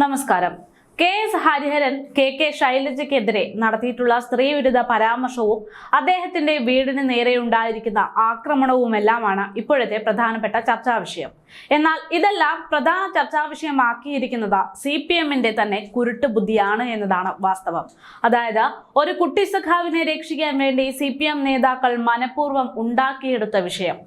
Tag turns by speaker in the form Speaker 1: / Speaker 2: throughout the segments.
Speaker 1: നമസ്കാരം. KS. Hariharan K ശൈലജയ്ക്കെതിരെ നടത്തിയിട്ടുള്ള സ്ത്രീവിരുദ്ധ പരാമർശവും അദ്ദേഹത്തിന്റെ വീടിന് നേരെയുണ്ടായിരിക്കുന്ന ആക്രമണവുമെല്ലാമാണ് ഇപ്പോഴത്തെ പ്രധാനപ്പെട്ട ചർച്ചാ വിഷയം. എന്നാൽ ഇതെല്ലാം പ്രധാന ചർച്ചാ വിഷയമാക്കിയിരിക്കുന്നത് CPM-ന്റെ തന്നെ കുരുട്ട് ബുദ്ധിയാണ് എന്നതാണ് വാസ്തവം. അതായത് ഒരു കുട്ടി സഖാവിനെ രക്ഷിക്കാൻ വേണ്ടി CPM നേതാക്കൾ മനഃപൂർവ്വം ഉണ്ടാക്കിയെടുത്ത വിഷയം.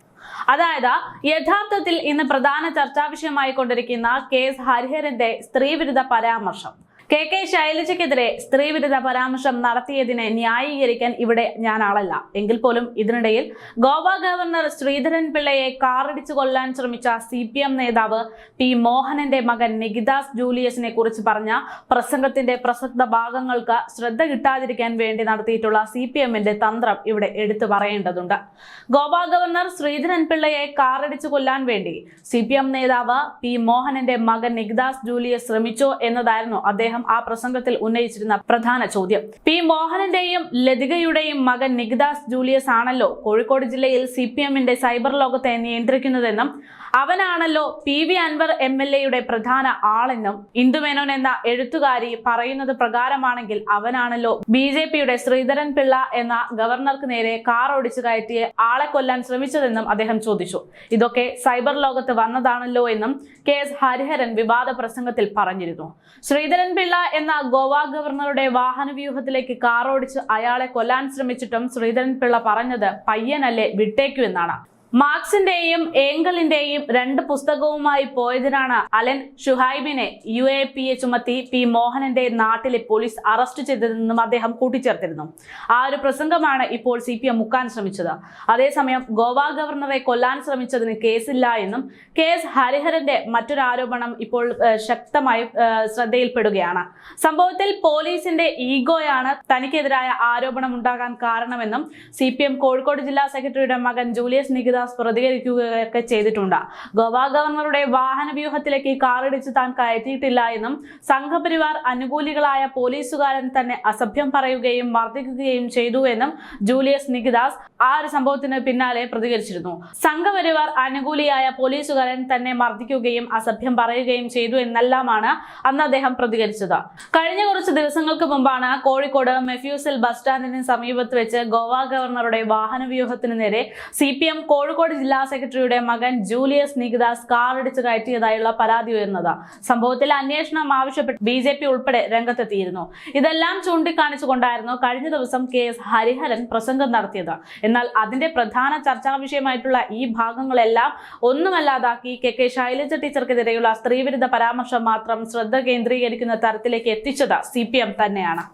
Speaker 1: അതായത് യഥാർത്ഥത്തിൽ ഇന്ന് പ്രധാന ചർച്ചാ വിഷയമായി കൊണ്ടിരിക്കുന്ന കെ.എസ്. ഹരിഹരന്റെ സ്ത്രീവിരുദ്ധ പരാമർശം. കെ ശൈലജയ്ക്കെതിരെ സ്ത്രീവിരുദ്ധ പരാമർശം നടത്തിയതിനെ ന്യായീകരിക്കാൻ ഇവിടെ ഞാൻ ആളല്ല. എങ്കിൽ പോലും ഇതിനിടയിൽ ഗോവ ഗവർണർ ശ്രീധരൻ പിള്ളയെ കാറിടിച്ചു കൊല്ലാൻ ശ്രമിച്ച CPM നേതാവ് പി മോഹനന്റെ മകൻ നികിദാസ് ജൂലിയസിനെ കുറിച്ച് പറഞ്ഞ പ്രസംഗത്തിന്റെ പ്രസക്ത ഭാഗങ്ങൾക്ക് ശ്രദ്ധ കിട്ടാതിരിക്കാൻ വേണ്ടി നടത്തിയിട്ടുള്ള CPM-ന്റെ തന്ത്രം ഇവിടെ എടുത്തു പറയേണ്ടതുണ്ട്. ഗോവ ഗവർണർ ശ്രീധരൻ പിള്ളയെ കാറിടിച്ചു കൊല്ലാൻ വേണ്ടി CPM നേതാവ് പി മോഹനന്റെ മകൻ നികിദാസ് ജൂലിയസ് ശ്രമിച്ചോ എന്നതായിരുന്നു അദ്ദേഹം ആ പ്രസംഗത്തിൽ ഉന്നയിച്ചിരുന്ന പ്രധാന ചോദ്യം. പി മോഹനന്റെയും ലതികയുടെയും മകൻ നികിദാസ് ജൂലിയസ് ആണല്ലോ കോഴിക്കോട് ജില്ലയിൽ CPM-ന്റെ സൈബർ ലോകത്തെ നിയന്ത്രിക്കുന്നതെന്നും അവനാണല്ലോ PV അൻവർ MLA-യുടെ പ്രധാന ആളെന്നും ഇന്ദുമേനോൻ എന്ന എഴുത്തുകാരി പറയുന്നത് പ്രകാരമാണെങ്കിൽ അവനാണല്ലോ BJP-യുടെ ശ്രീധരൻ പിള്ള എന്ന ഗവർണർക്ക് നേരെ കാർ ഓടിച്ചു കയറ്റി ആളെ കൊല്ലാൻ ശ്രമിച്ചതെന്നും അദ്ദേഹം ചോദിച്ചു. ഇതൊക്കെ സൈബർ ലോകത്ത് വന്നതാണല്ലോ എന്നും കെ.എസ്. ഹരിഹരൻ വിവാദ പ്രസംഗത്തിൽ പറഞ്ഞിരുന്നു. ശ്രീധരൻ പിള്ള എന്ന ഗോവ ഗവർണറുടെ വാഹന വ്യൂഹത്തിലേക്ക് കാർ ഓടിച്ച് അയാളെ കൊല്ലാൻ ശ്രമിച്ചിട്ടും ശ്രീധരൻ പിള്ള പറഞ്ഞത് പയ്യനല്ലേ വിട്ടേക്കു എന്നാണ്. മാർക്സിന്റെയും ഏംഗലിന്റെയും 2 പുസ്തകവുമായി പോയതിനാണ് അലൻ ഷുഹൈബിനെ UAPA ചുമത്തി പി മോഹനന്റെ നാട്ടിലെ പോലീസ് അറസ്റ്റ് ചെയ്തതെന്നും അദ്ദേഹം കൂട്ടിച്ചേർത്തിരുന്നു. ആ ഒരു പ്രസംഗമാണ് ഇപ്പോൾ CPM മുക്കാൻ ശ്രമിച്ചത്. അതേസമയം ഗോവ ഗവർണറെ കൊല്ലാൻ ശ്രമിച്ചതിന് കേസില്ല എന്നും കെ.എസ്. ഹരിഹരന്റെ മറ്റൊരു ആരോപണം ഇപ്പോൾ ശക്തമായി ശ്രദ്ധയിൽപ്പെടുകയാണ്. സംഭവത്തിൽ പോലീസിന്റെ ഈഗോയാണ് തനിക്കെതിരായ ആരോപണം ഉണ്ടാകാൻ കാരണമെന്നും CPM കോഴിക്കോട് ജില്ലാ സെക്രട്ടറിയുടെ മകൻ ജൂലിയസ് നികിദാസ് പ്രതികരിക്കുകയൊക്കെ ചെയ്തിട്ടുണ്ട്. ഗോവ ഗവർണറുടെ വാഹന വ്യൂഹത്തിലേക്ക് കാറിടിച്ച് താൻ കയറ്റിയിട്ടില്ല എന്നും സംഘപരിവാർ അനുകൂലികളായ പോലീസുകാരൻ തന്നെ അസഭ്യം പറയുകയും മർദ്ദിക്കുകയും ചെയ്തു എന്നും ജൂലിയസ് നികിദാസ് ആ ഒരു സംഭവത്തിന് പിന്നാലെ പ്രതികരിച്ചിരുന്നു. സംഘപരിവാർ അനുകൂലിയായ പോലീസുകാരൻ തന്നെ മർദ്ദിക്കുകയും അസഭ്യം പറയുകയും ചെയ്തു എന്നെല്ലാമാണ് അന്ന് അദ്ദേഹം പ്രതികരിച്ചത്. കഴിഞ്ഞ കുറച്ച് ദിവസങ്ങൾക്ക് മുമ്പാണ് കോഴിക്കോട് മെഫ്യൂസിൽ ബസ് സ്റ്റാൻഡിന് സമീപത്ത് വെച്ച് ഗോവ ഗവർണറുടെ വാഹന വ്യൂഹത്തിന് നേരെ CPM കോഴിക്കോട് ജില്ലാ സെക്രട്ടറിയുടെ മകൻ ജൂലിയസ് നികിദാസ് കാറിടിച്ച് കയറ്റിയതായുള്ള പരാതി ഉയർന്നത്. സംഭവത്തിൽ അന്വേഷണം ആവശ്യപ്പെട്ട് BJP ഉൾപ്പെടെ രംഗത്തെത്തിയിരുന്നു. ഇതെല്ലാം ചൂണ്ടിക്കാണിച്ചുകൊണ്ടായിരുന്നു കഴിഞ്ഞ ദിവസം കെ.എസ്. ഹരിഹരൻ പ്രസംഗം നടത്തിയത്. എന്നാൽ അതിന്റെ പ്രധാന ചർച്ചാ വിഷയമായിട്ടുള്ള ഈ ഭാഗങ്ങളെല്ലാം ഒന്നുമല്ലാതാക്കി കെ ശൈലജ ടീച്ചർക്കെതിരെയുള്ള സ്ത്രീവിരുദ്ധ പരാമർശം മാത്രം ശ്രദ്ധ കേന്ദ്രീകരിക്കുന്ന തരത്തിലേക്ക് എത്തിച്ചത് CPM തന്നെയാണ്.